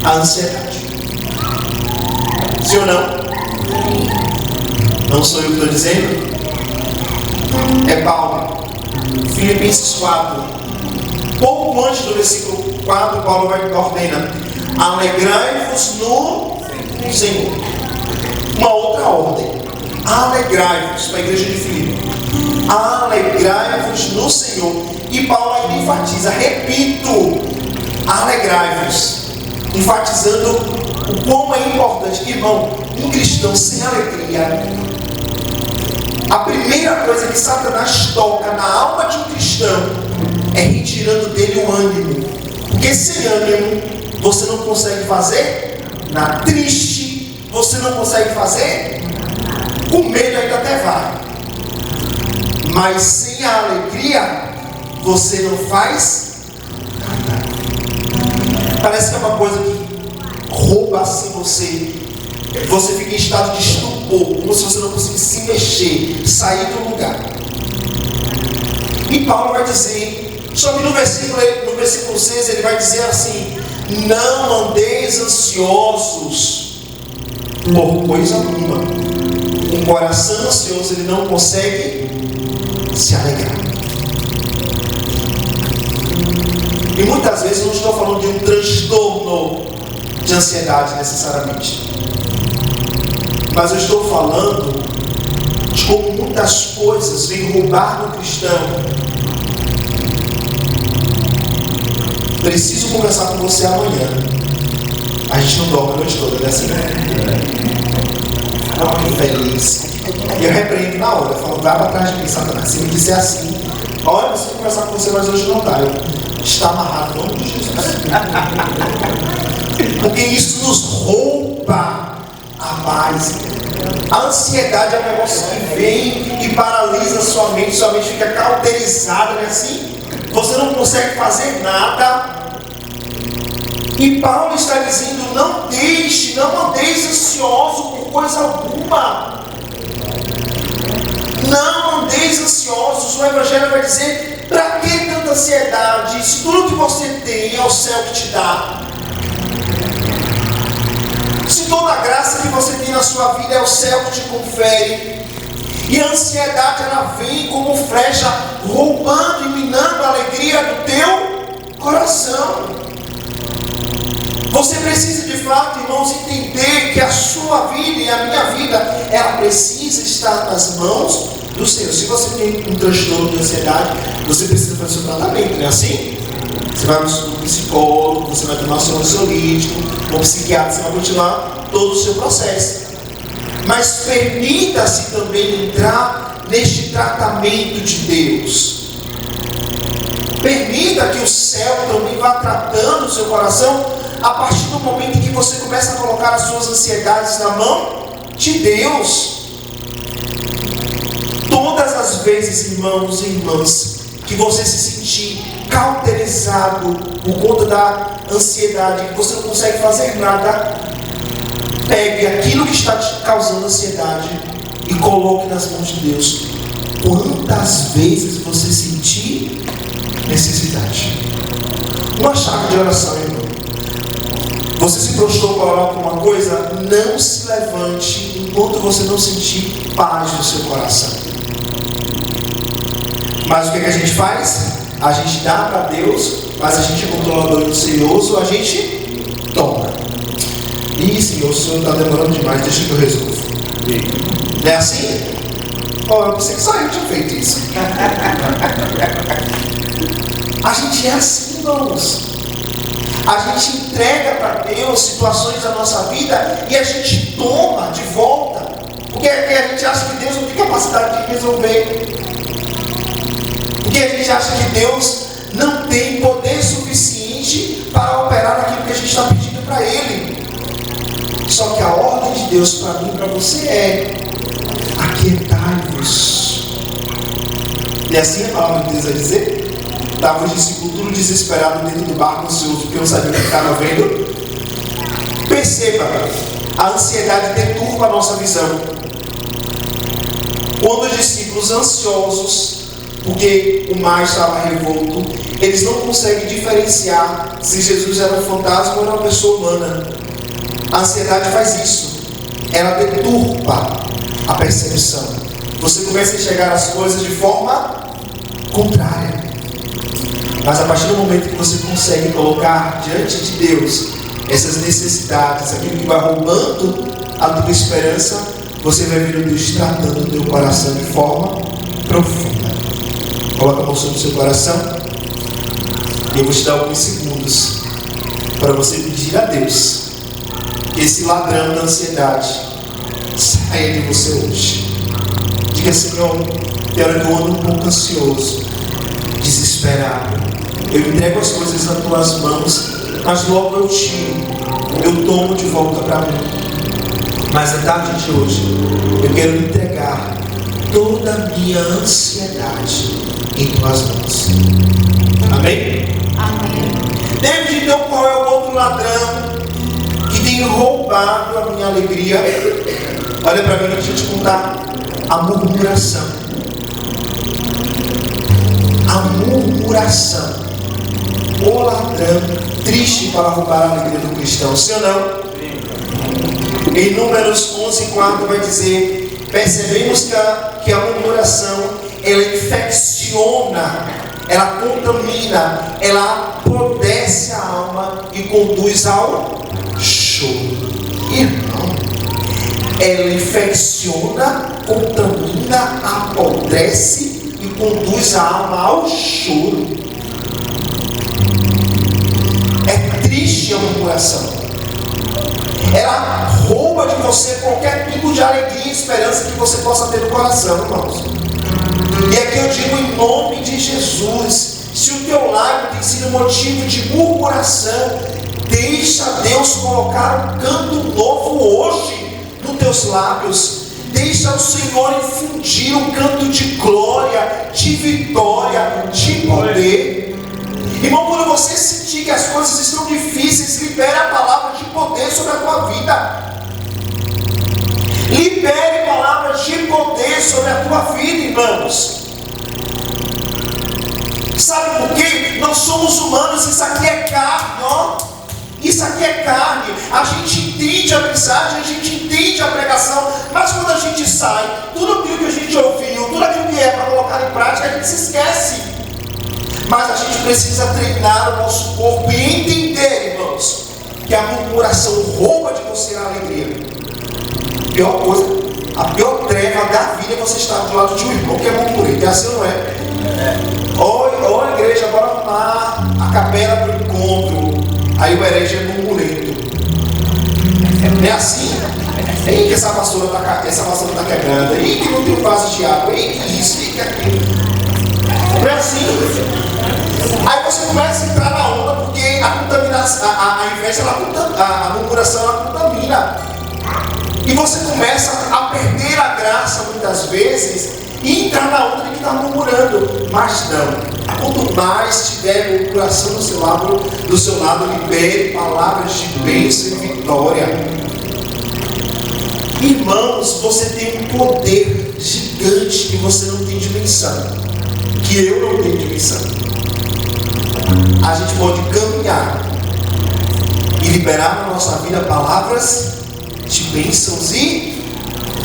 a ansiedade. Sim ou não? Não sou eu que estou dizendo? É Paulo. Filipenses 4. Pouco antes do versículo 4, Paulo vai ordena: alegrai-vos no Senhor. Uma outra ordem. Alegrai-vos, para a igreja de Filipe. Alegrai-vos no Senhor. E Paulo ainda enfatiza, repito, alegrai-vos, enfatizando o quão é importante. Irmão, um cristão sem alegria, a primeira coisa que Satanás toca na alma de um cristão é retirando dele o ânimo. Porque sem ânimo você não consegue fazer nada. Triste você não consegue fazer. Com medo ainda até vai. Mas sem a alegria você não faz nada. Parece que é uma coisa que rouba assim você. Você fica em estado de estupor, como se você não conseguisse se mexer, sair do lugar. E Paulo vai dizer, só que no versículo 6 ele vai dizer assim: não andeis ansiosos por coisa alguma. Um coração ansioso, ele não consegue se alegrar. E muitas vezes eu não estou falando de um transtorno de ansiedade necessariamente, mas eu estou falando de como muitas coisas vêm roubar no cristão. Preciso conversar com você amanhã. A gente não dorme a noite toda, né? Assim, feliz. E eu repreendo na hora. Eu falo, vai para trás de mim, Satanás. Se me disser assim, olha, eu preciso conversar com você, mas hoje não dá. Está amarrado em nome de Jesus. Porque isso nos rouba a paz. A ansiedade é um negócio que vem e paralisa sua mente fica cauterizada, né? Assim, você não consegue fazer nada. E Paulo está dizendo: não andeis ansioso por coisa alguma. Não andeis ansiosos. O Evangelho vai dizer: para que tanta ansiedade? Se tudo que você tem é o céu que te dá. Se toda a graça que você tem na sua vida é o céu que te confere. E a ansiedade, ela vem como flecha, roubando e minando a alegria do teu coração. Você precisa de fato, irmãos, entender que a sua vida e a minha vida, ela precisa estar nas mãos do Senhor. Se você tem um transtorno de ansiedade, você precisa fazer o seu tratamento, não é assim? Você vai no psicólogo, você vai tomar seu ansiolítico, com o psiquiatra, você vai continuar todo o seu processo. Mas permita-se também entrar neste tratamento de Deus. Permita que o céu também vá tratando o seu coração a partir do momento em que você começa a colocar as suas ansiedades na mão de Deus. Todas as vezes, irmãos e irmãs, que você se sentir cauterizado por conta da ansiedade, que você não consegue fazer nada, pegue aquilo que está te causando ansiedade e coloque nas mãos de Deus. Quantas vezes você sentir necessidade? Uma chave de oração, irmão. Você se prostrou para orar por uma coisa, não se levante enquanto você não sentir paz no seu coração. Mas o que a gente faz? A gente dá para Deus, mas a gente é controlador e ansioso, a gente toma. Ih, Senhor, o Senhor está demorando demais, deixa que eu resolvo. Não é assim? Oh, eu pensei que só eu tinha feito isso. A gente é assim, irmãos. A gente entrega para Deus situações da nossa vida e a gente toma de volta. Porque a gente acha que Deus não tem capacidade de resolver. Porque a gente acha que Deus não tem poder suficiente para operar naquilo que a gente está pedindo para Ele. Só que a ordem de Deus para mim e para você é: aquietai-vos. E assim a palavra de Deus vai dizer. Estava os discípulos tudo desesperado dentro do barco, ansioso, porque não sabia o que estava vendo. Perceba, a ansiedade deturpa a nossa visão. quando os discípulos ansiosos, porque o mar estava revolto, eles não conseguem diferenciar se Jesus era um fantasma ou era uma pessoa humana. A ansiedade faz isso, ela deturpa a percepção. Você começa a enxergar as coisas de forma contrária. Mas a partir do momento que você consegue colocar diante de Deus essas necessidades, aquilo que vai roubando a tua esperança, você vai ver o Deus tratando o teu coração de forma profunda. Coloca a mão sobre o seu coração e eu vou te dar alguns segundos para você pedir a Deus que esse ladrão da ansiedade saia de você hoje. Diga: Senhor, tem hora que eu ando um pouco ansioso, desesperado, eu entrego as coisas nas tuas mãos, mas logo eu tiro, eu tomo de volta para mim. Mas na tarde de hoje eu quero entregar toda a minha ansiedade em tuas mãos. Amém? Amém. David, então, qual é o outro ladrão que tem roubado a minha alegria? Olha para mim, deixa eu te contar. A murmuração. A murmuração. O ladrão triste para roubar a alegria do cristão, sim ou não? Em Números 11:4 vai dizer: percebemos que a murmuração, ela infecciona, ela contamina, ela apodrece a alma e conduz ao choro. Irmão, ela infecciona, contamina, apodrece e conduz a alma ao choro. É triste a murmuração. Ela rouba de você qualquer tipo de alegria e esperança que você possa ter no coração, irmãos. E aqui eu digo em nome de Jesus: se o teu lábio tem sido motivo de murmuração, deixa Deus colocar um canto novo hoje nos teus lábios. Deixa o Senhor infundir um canto de glória, de vitória, de poder. Irmão, quando você sentir que as coisas estão difíceis, libere a palavra de poder sobre a tua vida. Libere palavras de poder sobre a tua vida, irmãos. Sabe por quê? Nós somos humanos, isso aqui é carne, ó. Isso aqui é carne. A gente entende a mensagem, a gente entende a pregação, mas quando a gente sai, tudo aquilo que a gente ouviu, tudo aquilo que é para colocar em prática, a gente se esquece. Mas a gente precisa treinar o nosso corpo e entender, irmãos, que a murmuração rouba de você a alegria. A pior coisa, a pior treva da vida é você estar do lado de um irmão que é murmurento. É assim ou não é? Ó, igreja, bora arrumar a capela para o encontro. Aí o herege é murmurento. Não é assim? Ei, que essa vassoura está quebrada. Ei, que não tem um vaso de água. Ei, que isso, ei, que aquilo. Não é assim? Aí você começa a entrar na onda, porque a contaminação, a inveja, a murmuração, ela contamina. E você começa a perder a graça muitas vezes e entrar na onda de que está murmurando. Mas não. Quanto mais tiver murmuração do seu lado, libere palavras de bênção e vitória. Irmãos, você tem um poder gigante que você não tem dimensão. Que eu não tenho dimensão. A gente pode caminhar e liberar na nossa vida palavras de bênçãos e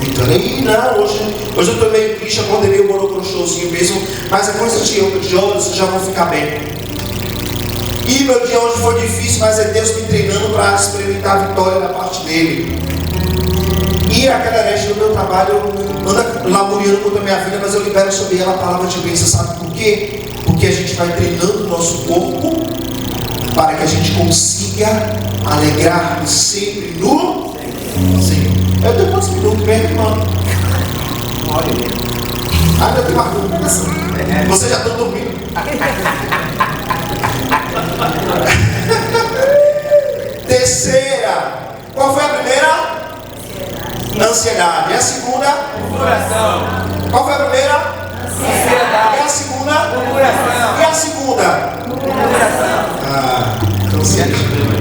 vitória. E não, hoje eu estou meio triste, acordei meio morocochosinho mesmo, mas é coisa de horas, eu já vou ficar bem. E meu dia hoje foi difícil, mas é Deus me treinando para experimentar a vitória da parte dele. E aquela herege do meu trabalho anda lamuriando contra a minha vida, mas eu libero sobre ela a palavra de bênção. Sabe por quê? Porque a gente vai treinando o nosso corpo para que a gente consiga alegrar-nos sempre no Senhor. Eu tenho quantos minutos mesmo, irmão? Eu tenho uma pregação. Vocês já estão dormindo? Terceira. Qual foi a primeira? Ansiedade. E a segunda? Murmuração. Qual foi a primeira? Ansiedade. E a segunda? Murmuração. E a segunda? Murmuração. Então se ajuda.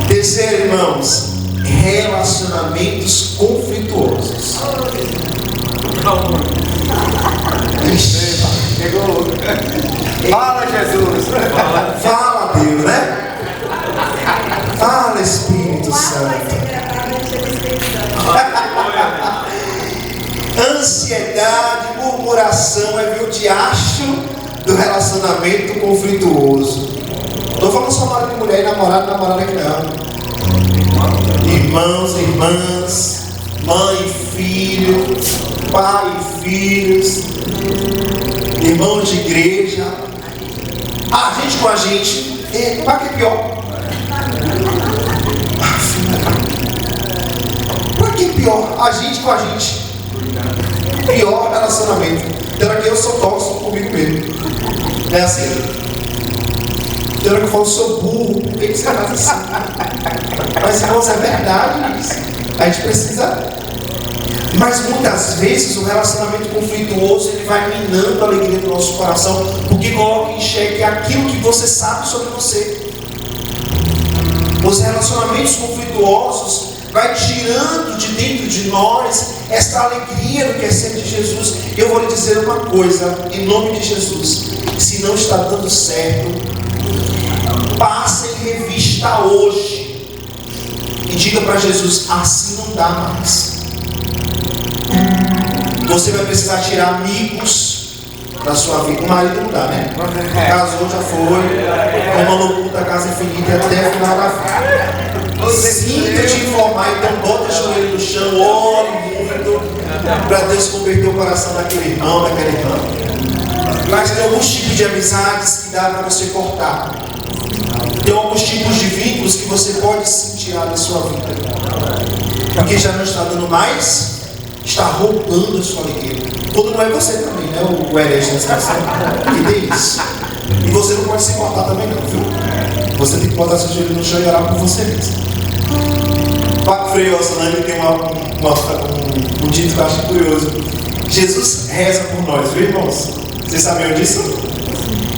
Terceiro, irmãos, relacionamentos conflituosos. Fala, Jesus. Fala, Deus, né? Fala, Espírito Santo. Ansiedade, murmuração é ver o diacho do relacionamento conflituoso. Não falando só marido e mulher, namorada aqui não. Irmãos, irmãs, mãe e filho, pai e filhos, irmãos de igreja, a gente com a gente, para que é pior? Para que é pior? A gente com a gente. Pior relacionamento. Será que eu sou tóxico comigo mesmo? É assim. Será que eu falo, sou burro? Por que você faz assim? Mas, irmãos, é verdade isso. A gente precisa. Mas muitas vezes o relacionamento conflituoso ele vai minando a alegria do nosso coração, porque coloca em xeque aquilo que você sabe sobre você. Os relacionamentos conflituosos vai tirando de dentro de nós esta alegria do que é ser de Jesus. Eu vou lhe dizer uma coisa, em nome de Jesus: se não está dando certo, passe em revista hoje e diga para Jesus: assim não dá mais. Você vai precisar tirar amigos da sua vida. O marido não dá, né? Casou, já foi. Uma loucura da casa infinita e até o final da vida. Sinto te informar, então bota o joelho no chão, ore muito para Deus converter o coração daquele irmão, daquela irmã. Mas tem alguns tipos de amizades que dá para você cortar. Tem alguns tipos de vínculos que você pode sim tirar da sua vida, porque já não está dando mais, está roubando a sua alegria. Quando não é você também, né? O herege nessa canção, que tem isso. E você não pode se cortar também não, viu? Você tem que botar seu joelho no chão e orar por você mesmo. O Frei Osnani tem um dito que eu acho curioso. Jesus reza por nós, viu, irmãos? Vocês sabiam disso?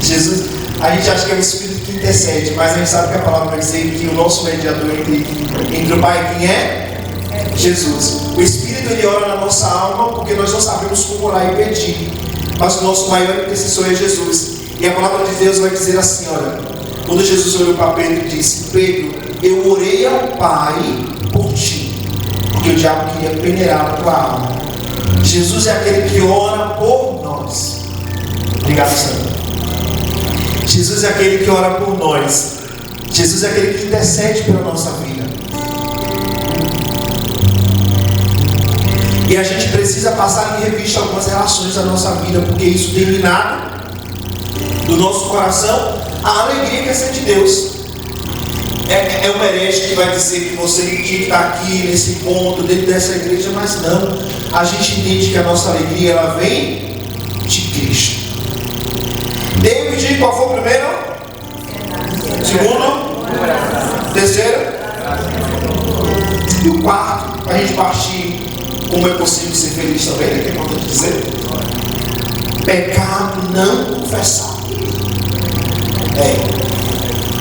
Jesus, a gente acha que é o Espírito que intercede, mas a gente sabe que a palavra vai dizer que o nosso mediador entre o Pai e quem é? Jesus. O Espírito ele ora na nossa alma porque nós não sabemos como orar e pedir, mas o nosso maior intercessor é Jesus. E a palavra de Deus vai dizer assim, olha, quando Jesus olhou para Pedro e disse: Pedro, eu orei ao Pai por ti, porque o diabo queria peneirar a tua alma. Jesus é aquele que ora por nós. Obrigado, Senhor. Jesus é aquele que ora por nós. Jesus é aquele que intercede pela nossa vida. E a gente precisa passar em revista algumas relações da nossa vida, porque isso tem minado do nosso coração a alegria que é ser de Deus. É um herege que vai dizer que você tinha que estar aqui nesse ponto, dentro dessa igreja, mas não. A gente entende que a nossa alegria ela vem de Cristo. David, qual foi o primeiro? Segundo? Terceiro? E o quarto, para a gente partir, como é possível ser feliz também, né? Que é importante dizer. Pecado não confessado.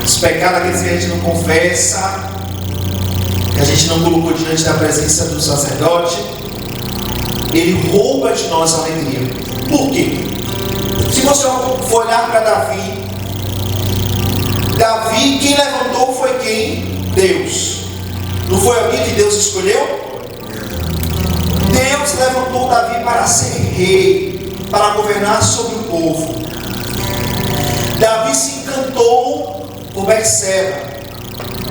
Os pecados aqueles que a gente não confessa, que a gente não colocou diante da presença do sacerdote, ele rouba de nós a alegria. Por quê? Se você for olhar para Davi, quem levantou foi quem? Deus. Não foi alguém que Deus escolheu? Deus levantou Davi para ser rei, para governar sobre o povo. Davi se encantou por Betseba,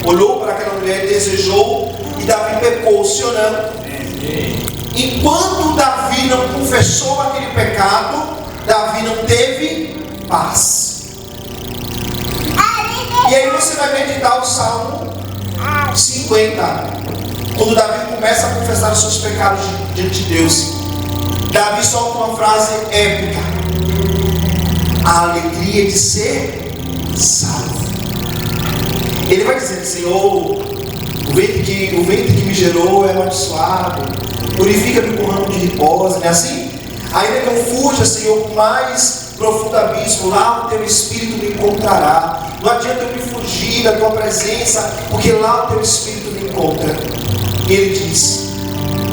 olhou para aquela mulher, desejou, e Davi pecou, sim ou não? Enquanto Davi não confessou aquele pecado, Davi não teve paz. E aí você vai meditar o Salmo 50, quando Davi começa a confessar os seus pecados diante de Deus. Davi solta uma frase épica: a alegria de ser salvo. Ele vai dizer: Senhor, o ventre que me gerou é amaldiçoado, purifica-me com ramo de repouso, não é assim? Ainda que eu fuja, Senhor, o mais profundo abismo, lá o teu Espírito me encontrará. Não adianta eu me fugir da tua presença, porque lá o teu Espírito me encontra. Ele diz: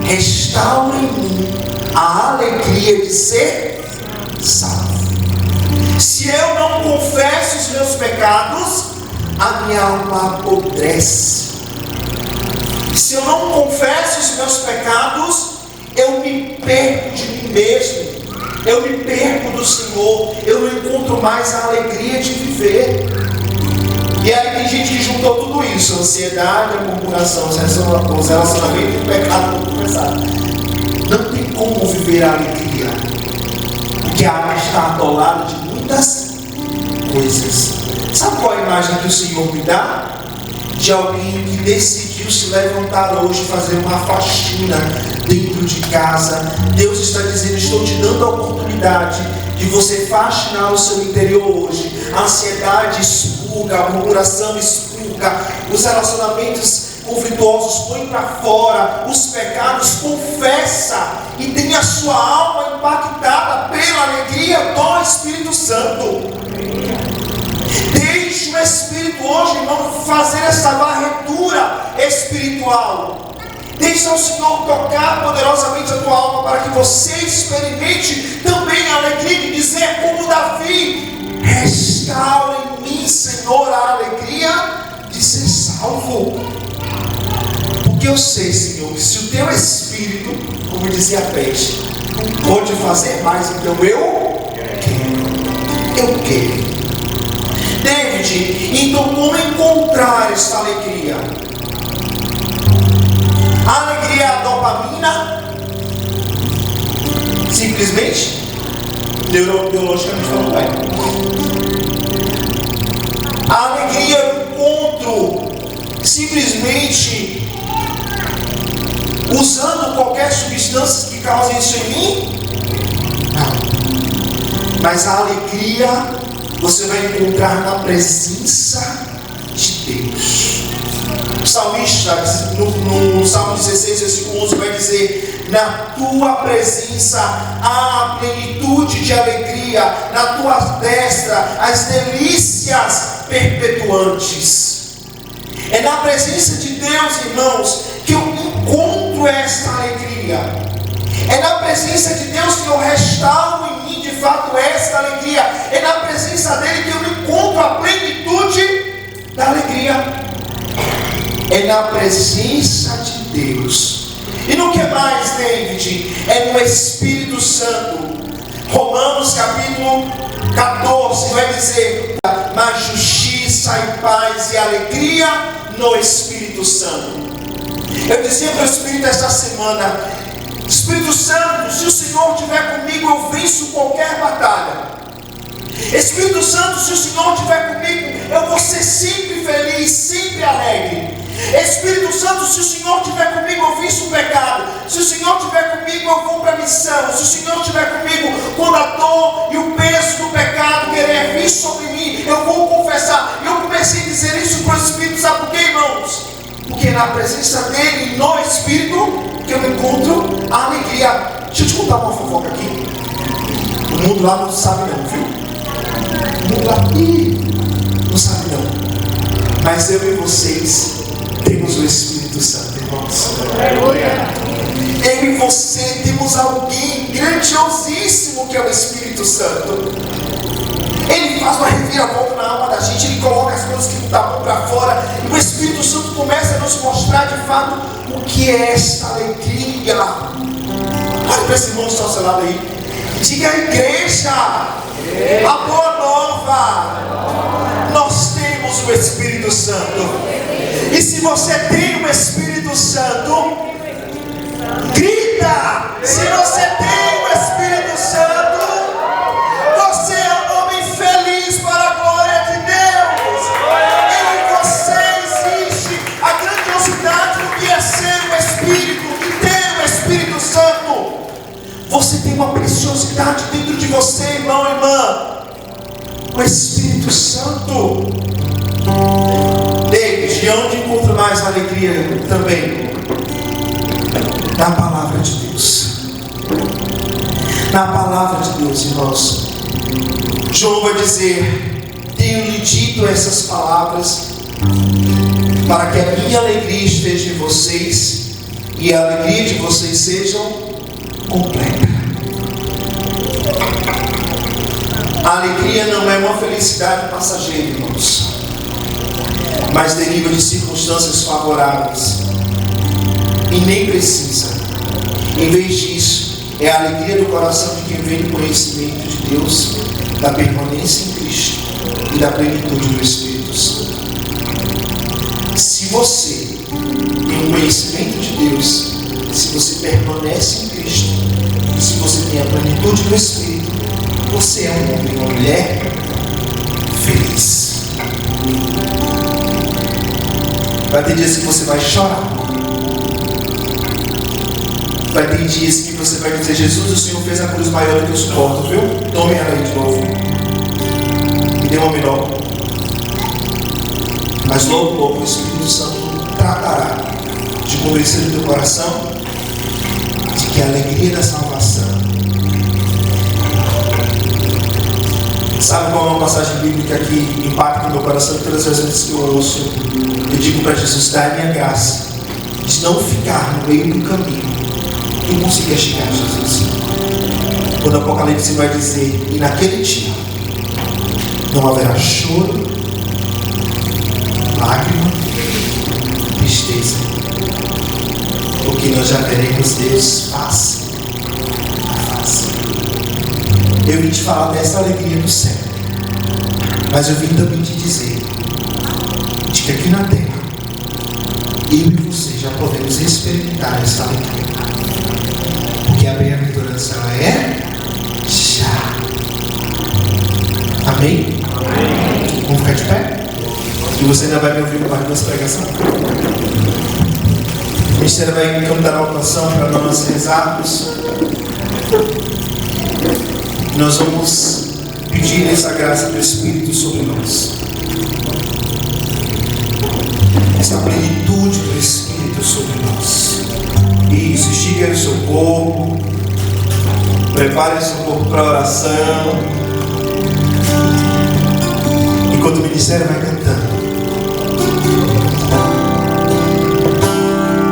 restaura em mim a alegria de ser salvo. Se eu não confesso os meus pecados, a minha alma apodrece. Se eu não confesso os meus pecados, eu me perco de mim mesmo, eu me perco do Senhor, eu não encontro mais a alegria de viver. E aí tem gente que juntou tudo isso: ansiedade, a murmuração, os relacionamentos e o pecado não confessado. Não tem como viver a alegria, porque a alma está atolada de muitas coisas. Sabe qual a imagem que o Senhor me dá? De alguém que decidiu se levantar hoje e fazer uma faxina dentro de casa. Deus está dizendo: estou te dando a oportunidade de você faxinar o seu interior hoje. A ansiedade expurga, a murmuração expurga, os relacionamentos conflituosos põe para fora, os pecados confessa e tem a sua alma impactada pela alegria do Espírito Santo. Deixe o Espírito hoje, irmão, fazer essa varredura espiritual. Deixa o Senhor tocar poderosamente a tua alma, para que você experimente também a alegria de dizer como Davi: restaura em mim, Senhor, a alegria de ser salvo. Porque eu sei, Senhor, que se o teu Espírito, como dizia Peixe, pode fazer mais, então eu quero. David, então como encontrar esta alegria? A alegria é a dopamina? Simplesmente? Biologicamente falando, é. A alegria eu encontro simplesmente usando qualquer substância que cause isso em mim? Não. Mas a alegria você vai encontrar na presença de Deus. O salmista, no Salmo 16, versículo 11, vai dizer: na tua presença há plenitude de alegria, na tua destra as delícias perpetuantes. É na presença de Deus, irmãos, que eu encontro esta alegria. É na presença de Deus que eu restauro em mim de fato esta alegria. É na presença dele que eu encontro a plenitude da alegria. É na presença de Deus. E no que mais, David? É no Espírito Santo. Romanos capítulo 14 vai dizer: mas justiça e paz e alegria no Espírito Santo. Eu dizia para o Espírito esta semana: Espírito Santo, se o Senhor estiver comigo, eu venço qualquer batalha. Espírito Santo, se o Senhor estiver comigo, eu vou ser sempre feliz, sempre alegre. Espírito Santo, se o Senhor estiver comigo, eu venço o pecado. Se o Senhor estiver comigo, eu vou para a missão. Se o Senhor estiver comigo, quando a dor e o peso do pecado querer vir sobre mim, eu vou confessar. Eu comecei a dizer isso para o Espírito, sabe por quê, irmãos? Porque é na presença dele, no Espírito, que eu encontro a alegria. Deixa eu te contar uma fofoca aqui. O mundo lá não sabe não, viu? O mundo lá não sabe não. Mas eu e vocês temos o Espírito Santo, irmãos. Eu e você temos alguém grandiosíssimo que é o Espírito Santo. Ele faz uma reviravolta na alma da gente, ele coloca as coisas que não estão bom para fora, e o Espírito Santo começa a nos mostrar de fato o que é esta alegria. Olha para esse irmão que está ao seu lado aí. Diga: a igreja, a boa nova. Nós temos o Espírito Santo. E se você tem o Espírito Santo, grita! Se você tem o Espírito Santo, você é um homem feliz para a glória de Deus. Em você existe a grandiosidade do que é ser o Espírito e ter o Espírito Santo. Você tem uma preciosidade dentro de você, irmão e irmã. O Espírito Santo. David, onde encontro mais alegria também? Na palavra de Deus. Na palavra de Deus, irmãos. João vai dizer: tenho-lhe dito essas palavras para que a minha alegria esteja em vocês e a alegria de vocês sejam completa. A alegria não é uma felicidade passageira, irmãos, mas deriva de circunstâncias favoráveis. E nem precisa. Em vez disso, é a alegria do coração de quem vem do conhecimento de Deus, da permanência em Cristo e da plenitude do Espírito Santo. Se você tem um conhecimento de Deus, se você permanece em Cristo, e se você tem a plenitude do Espírito, você é um homem, uma mulher feliz. Vai ter dias que você vai chorar. Vai ter dias que você vai dizer: Jesus, o Senhor fez a cruz maior do que eu suporto, viu? Tome ela aí de novo. Me dê uma melhor. Mas logo, logo o Espírito Santo tratará de convencer o teu coração de que a alegria da salvação. Sabe qual é uma passagem bíblica que impacta o meu coração? Todas as vezes que eu ouço, eu digo para Jesus: dá a minha graça de não ficar no meio do caminho e não conseguir chegar a Jesus. Quando o Apocalipse vai dizer: e naquele dia não haverá choro, lágrima, tristeza, porque nós já veremos Deus face a face. Eu vim te falar dessa alegria do céu, mas eu vim também te dizer de que aqui na terra eu e você já podemos experimentar essa alegria, porque a bem-aventurança é já. Amém? Amém? Vamos ficar de pé? E você ainda vai me ouvir no parte dessa pregação. O ministério vai cantar a oração para nós rezarmos. Nós vamos pedir essa graça do Espírito sobre nós. Essa plenitude do Espírito sobre nós. Isso, estique aí o seu corpo. Prepare o seu corpo para a oração. Enquanto o ministério vai cantando,